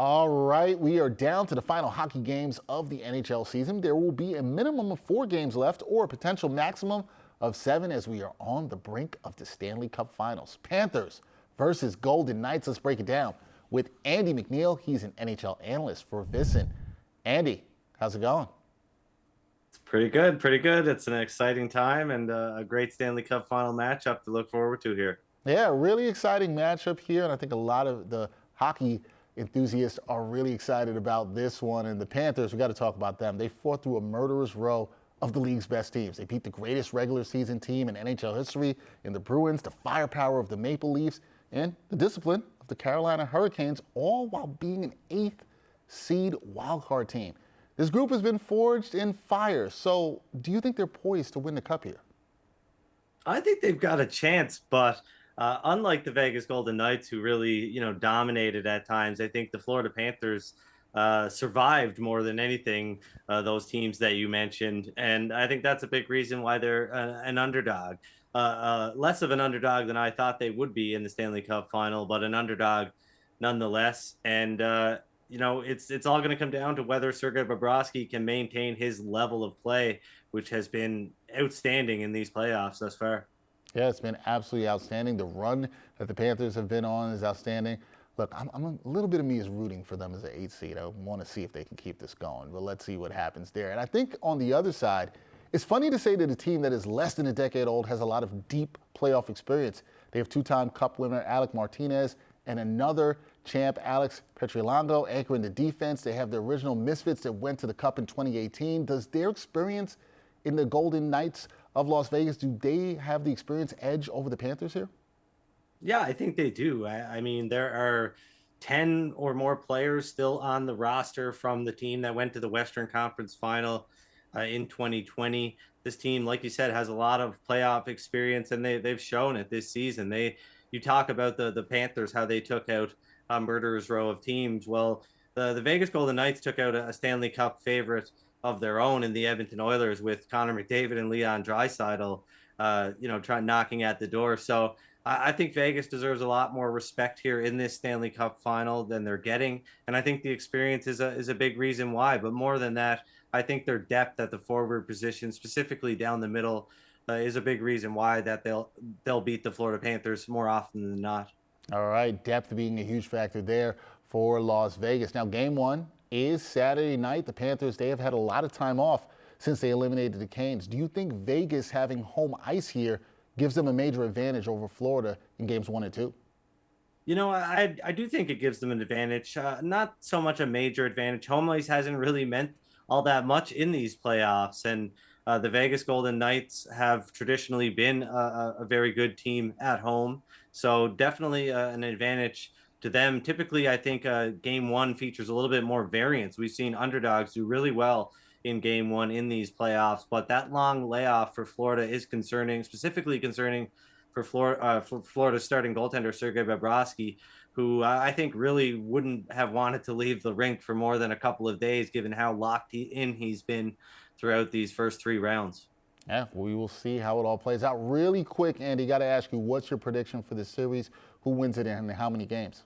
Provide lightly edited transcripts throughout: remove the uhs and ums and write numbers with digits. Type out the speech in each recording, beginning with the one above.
All right, we are down to the final hockey games of the NHL season. There will be a minimum of 4 games left or a potential maximum of 7 as we are on the brink of the Stanley Cup Finals. Panthers versus Golden Knights. Let's break it down with Andy MacNeil. He's an NHL analyst for VSiN. Andy, how's it going? It's pretty good, pretty good. It's an exciting time and a great Stanley Cup final matchup to look forward to here. Yeah, really exciting matchup here, and I think a lot of the hockey enthusiasts are really excited about this one. And the Panthers, we got to talk about them. They fought through a murderous row of the league's best teams. They beat the greatest regular season team in NHL history in the Bruins, the firepower of the Maple Leafs, and the discipline of the Carolina Hurricanes, all while being an 8th seed wildcard team. This group has been forged in fire. So do you think they're poised to win the cup here? I think they've got a chance, but unlike the Vegas Golden Knights, who really, dominated at times, I think the Florida Panthers survived more than anything, those teams that you mentioned. And I think that's a big reason why they're an underdog. Less of an underdog than I thought they would be in the Stanley Cup final, but an underdog nonetheless. And, it's all going to come down to whether Sergei Bobrovsky can maintain his level of play, which has been outstanding in these playoffs thus far. Yeah, it's been absolutely outstanding. The run that the Panthers have been on is outstanding. Look, I'm a little bit of me is rooting for them as an 8th seed. I want to see if they can keep this going, but let's see what happens there. And I think on the other side, it's funny to say that a team that is less than a decade old has a lot of deep playoff experience. They have 2-time Cup winner Alec Martinez and another champ Alex Pietrangelo anchoring the defense. They have the original Misfits that went to the Cup in 2018. Does their experience in the Golden Knights of Las Vegas, do they have the experience edge over the Panthers here? Yeah, I think they do. I mean, there are 10 or more players still on the roster from the team that went to the Western Conference final in 2020. This team, like you said, has a lot of playoff experience, and they've shown it this season. You talk about the Panthers, how they took out a murderer's row of teams. Well, the Vegas Golden Knights took out a Stanley Cup favorite of their own in the Edmonton Oilers with Connor McDavid and Leon Draisaitl, trying knocking at the door. So I think Vegas deserves a lot more respect here in this Stanley Cup final than they're getting, and I think the experience is a big reason why. But more than that, I think their depth at the forward position, specifically down the middle, is a big reason why that they'll beat the Florida Panthers more often than not. All right, depth being a huge factor there for Las Vegas. Now, game 1 is Saturday night. The Panthers, they have had a lot of time off since they eliminated the Canes. Do you think Vegas having home ice here gives them a major advantage over Florida in games 1 and 2? I do think it gives them an advantage. Not so much a major advantage. Home ice hasn't really meant all that much in these playoffs, and the Vegas Golden Knights have traditionally been a very good team at home, so definitely an advantage to them. Typically, I think game 1 features a little bit more variance. We've seen underdogs do really well in game 1 in these playoffs, but that long layoff for Florida is concerning, specifically concerning for Florida's starting goaltender Sergei Bobrovsky, who I think really wouldn't have wanted to leave the rink for more than a couple of days, given how locked in he's been throughout these first 3 rounds. Yeah, we will see how it all plays out. Really quick, Andy, got to ask you, what's your prediction for this series? Who wins it and how many games?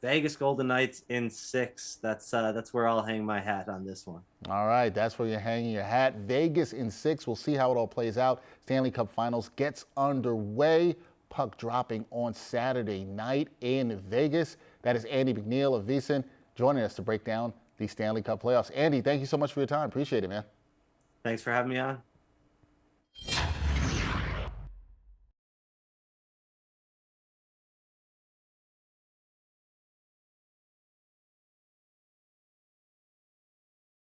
Vegas Golden Knights in 6. That's where I'll hang my hat on this one. All right, that's where you're hanging your hat. Vegas in 6. We'll see how it all plays out. Stanley Cup Finals gets underway. Puck dropping on Saturday night in Vegas. That is Andy MacNeil of VSiN joining us to break down the Stanley Cup playoffs. Andy, thank you so much for your time. Appreciate it, man. Thanks for having me on.